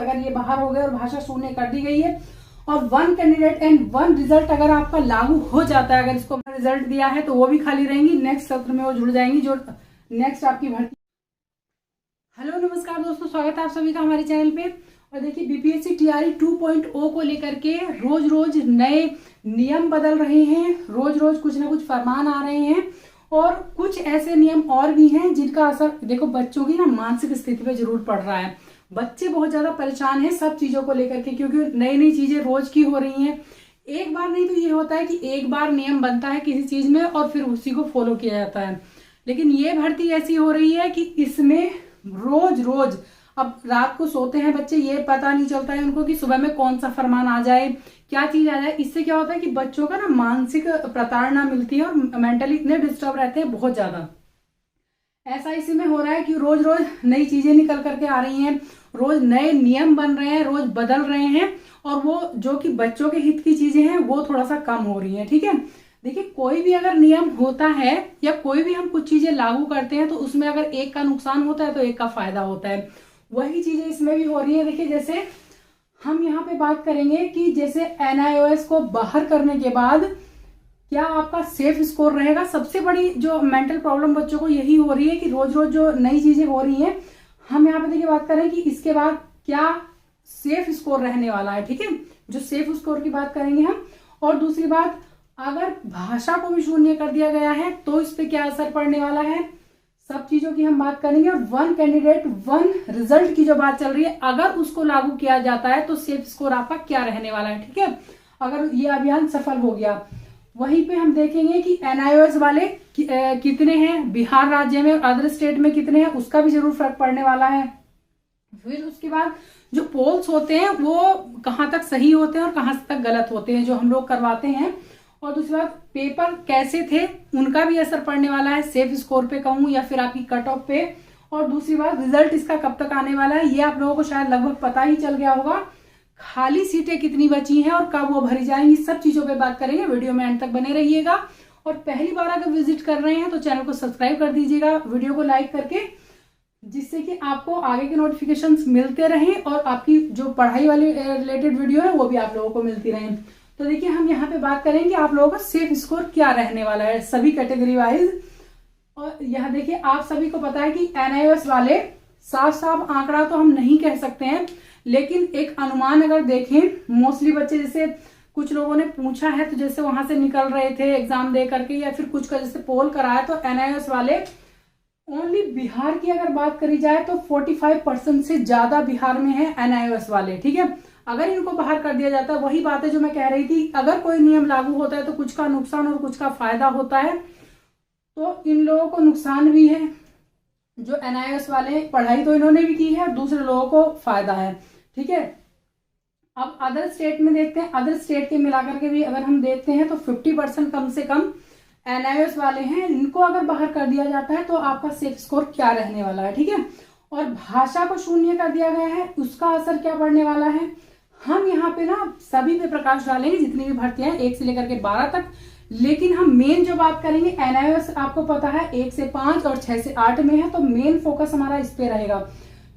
अगर ये बाहर हो गए और भाषा शून्य कर दी गई है और 1 कैंडिडेट एंड 1 रिजल्ट अगर आपका लागू हो जाता है, अगर इसको रिजल्ट दिया है तो वो भी खाली रहेंगी, नेक्स्ट सत्र में वो जुड़ जाएंगी जो नेक्स्ट आपकी भर्ती। हेलो नमस्कार दोस्तों, स्वागत है आप सभी का हमारे चैनल पे। और देखिए बीपीएससी टीआरई 2.0 को लेकर के रोज रोज नए नियम बदल रहे हैं, रोज रोज कुछ ना कुछ फरमान आ रहे हैं और कुछ ऐसे नियम और भी हैं जिनका असर देखो बच्चों की ना मानसिक स्थिति पे जरूर पड़ रहा है। बच्चे बहुत ज्यादा परेशान हैं सब चीजों को लेकर के, क्योंकि नई नई चीजें रोज की हो रही हैं। एक बार नहीं तो ये होता है कि एक बार नियम बनता है किसी चीज में और फिर उसी को फॉलो किया जाता है, लेकिन ये भर्ती ऐसी हो रही है कि इसमें रोज रोज, अब रात को सोते हैं बच्चे, ये पता नहीं चलता है उनको कि सुबह में कौन सा फरमान आ जाए, क्या चीज आ जाए। इससे क्या होता है कि बच्चों का ना मानसिक प्रताड़ना मिलती है और मेंटली इतने डिस्टर्ब रहते हैं बहुत ज्यादा। ऐसा इसी में हो रहा है कि रोज रोज नई चीजें निकल करके आ रही हैं, रोज नए नियम बन रहे हैं, रोज बदल रहे हैं और वो जो कि बच्चों के हित की चीजें हैं वो थोड़ा सा कम हो रही है। ठीक है, देखिए कोई भी अगर नियम होता है या कोई भी हम कुछ चीजें लागू करते हैं तो उसमें अगर एक का नुकसान होता है तो एक का फायदा होता है, वही चीजें इसमें भी हो रही है। देखिए जैसे हम यहाँ पे बात करेंगे कि जैसे NIOS को बाहर करने के बाद क्या आपका सेफ स्कोर रहेगा। सबसे बड़ी जो मेंटल प्रॉब्लम बच्चों को यही हो रही है कि रोज रोज जो नई चीजें हो रही हैं, हम यहाँ पे देखिए बात करें कि इसके बाद क्या सेफ स्कोर रहने वाला है। ठीक है, जो सेफ स्कोर की बात करेंगे हम। और दूसरी बात, अगर भाषा को भी शून्य कर दिया गया है तो इस पे क्या असर पड़ने वाला है, सब चीजों की हम बात करेंगे। और 1 कैंडिडेट 1 रिजल्ट की जो बात चल रही है, अगर उसको लागू किया जाता है तो सेफ स्कोर आपका क्या रहने वाला है। ठीक है, अगर ये अभियान सफल हो गया, वहीं पे हम देखेंगे कि NIOS वाले कितने हैं बिहार राज्य में और अदर स्टेट में कितने हैं, उसका भी जरूर फर्क पड़ने वाला है। फिर उसके बाद जो पोल्स होते हैं वो कहाँ तक सही होते हैं और कहाँ तक गलत होते हैं जो हम लोग करवाते हैं। और दूसरी बात, पेपर कैसे थे उनका भी असर पड़ने वाला है, सेफ स्कोर पे कहूँ या फिर आपकी कट ऑफ पे। और दूसरी बात, रिजल्ट इसका कब तक आने वाला है ये आप लोगों को शायद लगभग पता ही चल गया होगा। खाली सीटें कितनी बची हैं और कब वो भरी जाएंगी, सब चीजों पे बात करेंगे। वीडियो में एंड तक बने रहिएगा और पहली बार अगर विजिट कर रहे हैं तो चैनल को सब्सक्राइब कर दीजिएगा, वीडियो को लाइक करके, जिससे कि आपको आगे के नोटिफिकेशंस मिलते रहें और आपकी जो पढ़ाई वाली रिलेटेड वीडियो है वो भी आप लोगों को मिलती रहें। तो देखिए हम यहाँ पे बात करेंगे आप लोगों का सेफ स्कोर क्या रहने वाला है सभी कैटेगरी वाइज। और यहाँ देखिए आप सभी को पता है कि NIOS वाले साफ साफ आंकड़ा तो हम नहीं कह सकते हैं, लेकिन एक अनुमान अगर देखें, मोस्टली बच्चे जैसे कुछ लोगों ने पूछा है तो जैसे वहां से निकल रहे थे एग्जाम दे करके या फिर कुछ का जैसे पोल कराया तो NIOS वाले ओनली बिहार की अगर बात करी जाए तो 45% से ज्यादा बिहार में है NIOS वाले। ठीक है, अगर इनको बाहर कर दिया जाता है, वही बात है जो मैं कह रही थी, अगर कोई नियम लागू होता है तो कुछ का नुकसान और कुछ का फायदा होता है, तो इन लोगों को नुकसान भी है। जो NIOS वाले पढ़ाई तो इन्होंने भी की है और दूसरे लोगों को फायदा है। ठीक है, अब अदर स्टेट में देखते हैं, अदर स्टेट के मिलाकर के भी अगर हम देखते हैं तो 50% कम से कम NIOS वाले हैं, इनको अगर बाहर कर दिया जाता है तो आपका सेफ स्कोर क्या रहने वाला है। ठीक है, और भाषा को शून्य कर दिया गया है, उसका असर क्या पड़ने वाला है, हम यहाँ पे ना सभी पे प्रकाश डालेंगे, जितनी भी भर्तियां 1 से लेकर के 12 तक। लेकिन हम मेन जो बात करेंगे, NIOS आपको पता है 1 से 5 और 6 से 8 में है, तो मेन फोकस हमारा इस पे रहेगा,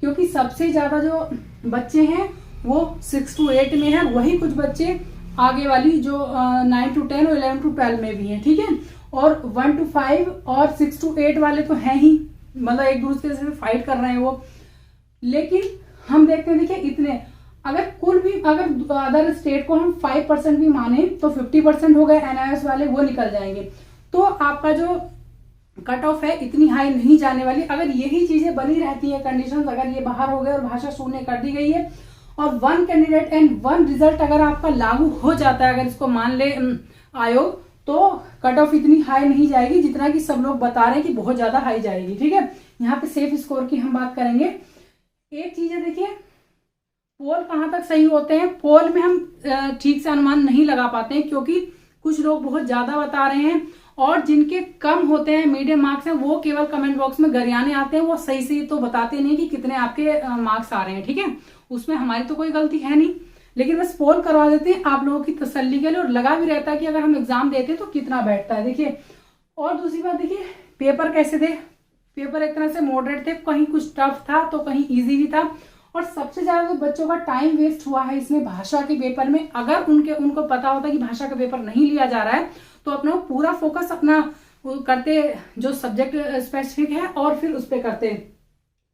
क्योंकि सबसे ज्यादा जो बच्चे हैं वो 6 to 8 में है, वही कुछ बच्चे आगे वाली जो 9 to 10 और 11 to 12 में भी है। ठीक है, और 1 to 5 और 6 to 8 वाले तो हैं ही, मतलब एक दूसरे से फाइट कर रहे हैं वो। लेकिन हम देखते हैं, देखिए इतने अगर कुल भी अगर अदर स्टेट को हम 5% भी माने तो 50% हो गए NIOS वाले, वो निकल जाएंगे। तो आपका जो कट ऑफ है इतनी हाई नहीं जाने वाली। अगर यही चीजें बनी रहती है कंडीशंस, अगर ये बाहर हो गए और भाषा शून्य कर दी गई है और 1 कैंडिडेट एंड 1 रिजल्ट अगर आपका लागू हो जाता है, अगर इसको मान ले आयोग, तो कट ऑफ इतनी हाई नहीं जाएगी जितना कि सब लोग बता रहे हैं कि बहुत ज्यादा हाई जाएगी। ठीक है, यहाँ पे सेफ स्कोर की हम बात करेंगे। एक चीज है, देखिए पोल कहाँ तक सही होते हैं, पोल में हम ठीक से अनुमान नहीं लगा पाते हैं, क्योंकि कुछ लोग बहुत ज्यादा बता रहे हैं और जिनके कम होते हैं, मीडियम मार्क्स हैं, वो केवल कमेंट बॉक्स में गरियाने आते हैं, वो सही से तो बताते नहीं कि कितने आपके मार्क्स आ रहे हैं। ठीक है, उसमें हमारी तो कोई गलती है नहीं, लेकिन बस पोल करवा देते हैं आप लोगों की तसल्ली के लिए, और लगा भी रहता है कि अगर हम एग्जाम देते तो कितना बैठता है। देखिए, और दूसरी बात देखिए पेपर कैसे थे, पेपर एक तरह से मॉडरेट थे, कहीं कुछ टफ था तो कहीं इजी भी था, और सबसे ज्यादा जो बच्चों का टाइम वेस्ट हुआ है इसमें भाषा के पेपर में, अगर उनको पता होता कि भाषा का पेपर नहीं लिया जा रहा है तो अपना पूरा फोकस अपना करते जो सब्जेक्ट स्पेसिफिक है और फिर उस पर करते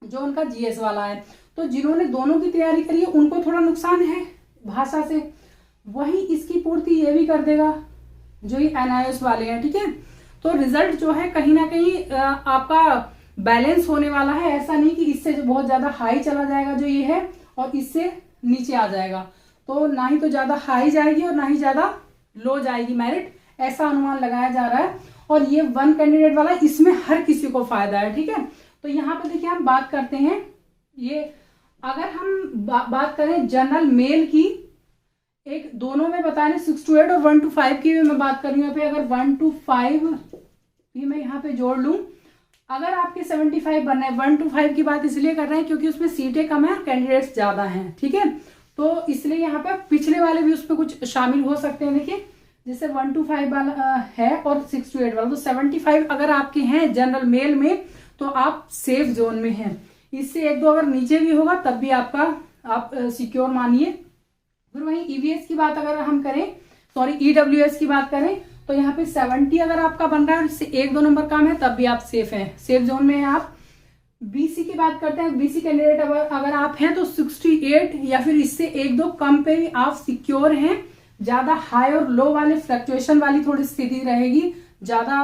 जो उनका जीएस वाला है। तो जिन्होंने दोनों की तैयारी करी है उनको थोड़ा नुकसान है भाषा से, वही इसकी पूर्ति ये भी कर देगा जो ये NIOS वाले हैं, ठीक है। तो रिजल्ट जो है कहीं ना कहीं आपका बैलेंस होने वाला है, ऐसा नहीं कि इससे जो बहुत ज्यादा हाई चला जाएगा जो ये है और इससे नीचे आ जाएगा, तो ना ही तो ज्यादा हाई जाएगी और ना ही ज्यादा लो जाएगी मेरिट, ऐसा अनुमान लगाया जा रहा है। और ये 1 कैंडिडेट वाला इसमें हर किसी को फायदा है, ठीक है। तो यहाँ पे देखिए हम बात करते हैं, ये अगर हम बात करें जनरल मेल की, एक दोनों में बता रहे 6 to 8 और 1 to 5 की भी मैं बात कर रही हूँ। अगर 1 to 5 भी मैं यहाँ पे जोड़ लूँ, अगर आपके 75 बनना है, 1 to 5 की बात इसलिए कर रहे हैं क्योंकि उसमें सीटें कम है और कैंडिडेट्स ज्यादा हैं, ठीक है। तो इसलिए यहाँ पे पिछले वाले भी उसमें कुछ शामिल हो सकते हैं। देखिए जैसे 1 to 5 वाला है और 6 to 8 वाला, तो 75 अगर आपके हैं जनरल मेल में तो आप सेफ जोन में हैं। इससे 1-2 अगर नीचे भी होगा तब भी आप सिक्योर मानिए। फिर वहीं EVS की बात अगर हम करें, EWS की बात करें, तो यहाँ पे 70 अगर आपका बन रहा है और इससे 1-2 नंबर कम है तब भी आप सेफ हैं, सेफ जोन में हैं आप। BC की बात करते हैं, BC कैंडिडेट अगर आप हैं तो 68 या फिर इससे 1-2 कम पे भी आप सिक्योर हैं। ज्यादा हाई और लो वाले फ्लक्चुएशन वाली थोड़ी स्थिति रहेगी, ज्यादा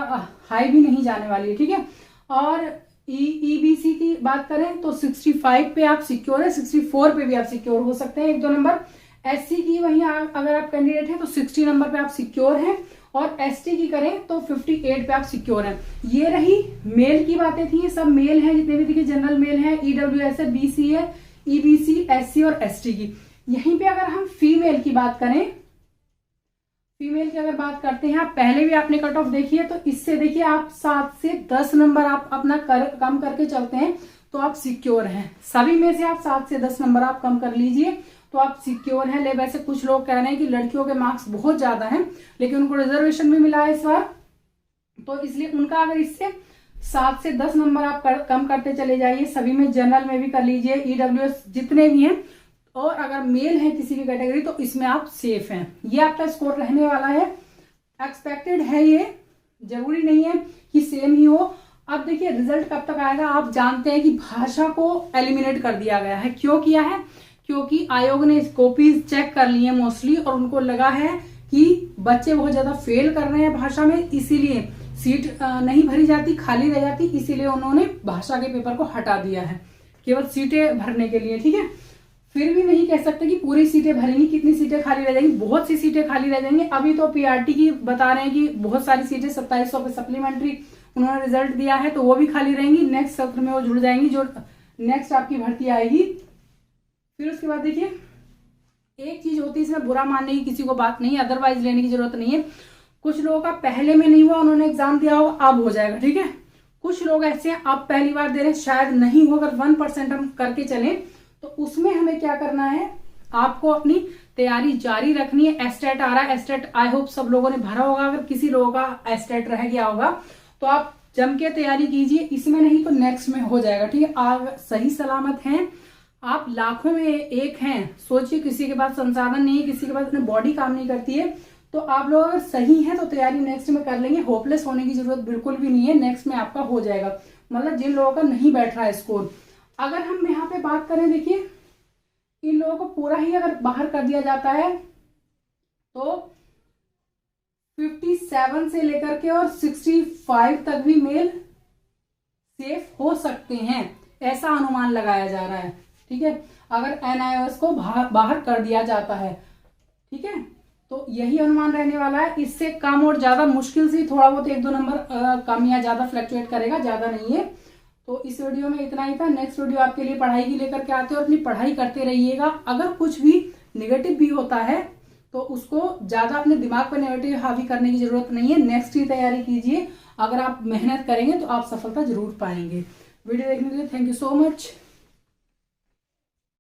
हाई भी नहीं जाने वाली है, ठीक है। और EBC की बात करें तो 65 पे आप सिक्योर है, 64 पे भी आप सिक्योर हो सकते हैं 1-2 नंबर। SC की वहीं अगर आप कैंडिडेट हैं तो 60 नंबर पे आप सिक्योर हैं, और ST की करें तो 58 पे आप सिक्योर हैं। ये रही मेल की बातें थी, ये सब मेल है जितने भी देखिए जनरल मेल है, EWS है, BC है, EBC, SC और ST की। यहीं पे अगर हम फीमेल की बात करें, फीमेल की अगर बात करते हैं, आप पहले भी आपने कट ऑफ देखी है, तो इससे देखिए आप 7 से 10 नंबर आप अपना कम करके चलते हैं तो आप सिक्योर हैं। सभी में से आप 7 से 10 नंबर आप कम कर लीजिए तो आप सिक्योर हैं। ले वैसे कुछ लोग कह रहे हैं कि लड़कियों के मार्क्स बहुत ज्यादा हैं लेकिन उनको रिजर्वेशन भी मिला है इस बार, तो इसलिए उनका अगर इससे 7 से 10 नंबर आप कम करते चले जाइए। सभी में जनरल में भी कर लीजिए, EWS जितने भी हैं, और अगर मेल है किसी भी कैटेगरी तो इसमें आप सेफ हैं। ये आपका स्कोर रहने वाला है, एक्सपेक्टेड है, ये जरूरी नहीं है कि सेम ही हो। अब देखिए रिजल्ट कब तक आएगा, आप जानते हैं कि भाषा को एलिमिनेट कर दिया गया है। क्यों किया है? क्योंकि आयोग ने कॉपीज चेक कर ली है मोस्टली और उनको लगा है कि बच्चे बहुत ज्यादा फेल कर रहे हैं भाषा में, इसीलिए सीट नहीं भरी जाती, खाली रह जाती, इसीलिए उन्होंने भाषा के पेपर को हटा दिया है केवल सीटें भरने के लिए, ठीक है। फिर भी नहीं कह सकते कि पूरी सीटें भरेंगी, कितनी सीटें खाली रह जाएंगी, बहुत सी सीटें खाली रह जाएंगी। अभी तो PRT की बता रहे हैं कि बहुत सारी सीटें 2700 पे सप्लीमेंट्री उन्होंने रिजल्ट दिया है तो वो भी खाली रहेंगी, नेक्स्ट सत्र में वो जुड़ जाएंगी जो नेक्स्ट आपकी भर्ती आएगी। फिर उसके बाद देखिए एक चीज होती है, इसमें बुरा मानने की किसी को बात नहीं है, अदरवाइज लेने की जरूरत नहीं है। कुछ लोगों का पहले में नहीं हुआ, उन्होंने एग्जाम दिया हो, अब हो जाएगा, ठीक है। कुछ लोग ऐसे हैं आप पहली बार दे रहे हैं, शायद नहीं हो, अगर 1% हम करके चलें तो उसमें हमें क्या करना है, आपको अपनी तैयारी जारी रखनी है। एस्टेट आ रहा है, एस्टेट आई होप सब लोगों ने भरा होगा, अगर किसी लोगों का एस्टेट रह गया होगा तो आप जम के तैयारी कीजिए, इसमें नहीं तो नेक्स्ट में हो जाएगा, ठीक है। आप सही सलामत हैं, आप लाखों में एक हैं। सोचिए किसी के पास संसाधन नहीं है, किसी के पास अपनी बॉडी काम नहीं करती है, तो आप लोग अगर सही हैं तो तैयारी नेक्स्ट में कर लेंगे। होपलेस होने की जरूरत बिल्कुल भी नहीं है, नेक्स्ट में आपका हो जाएगा। मतलब जिन लोगों का नहीं बैठ रहा है स्कोर, अगर हम यहाँ पे बात करें, देखिए इन लोगों को पूरा ही अगर बाहर कर दिया जाता है तो 57 से लेकर के और 65 तक भी मेल सेफ हो सकते हैं, ऐसा अनुमान लगाया जा रहा है, ठीक है। अगर NIOS को बाहर कर दिया जाता है, ठीक है, तो यही अनुमान रहने वाला है। इससे कम और ज्यादा मुश्किल से थोड़ा बहुत 1-2 नंबर कम या ज्यादा फ्लक्चुएट करेगा, ज्यादा नहीं है। तो इस वीडियो में इतना ही था। नेक्स्ट वीडियो आपके लिए पढ़ाई की लेकर के आते हैं और अपनी पढ़ाई करते रहिएगा। अगर कुछ भी निगेटिव भी होता है तो उसको ज्यादा अपने दिमाग पर नेगेटिव हावी करने की जरूरत नहीं है, नेक्स्ट की तैयारी कीजिए। अगर आप मेहनत करेंगे तो आप सफलता जरूर पाएंगे। वीडियो देखने के लिए थैंक यू सो मच।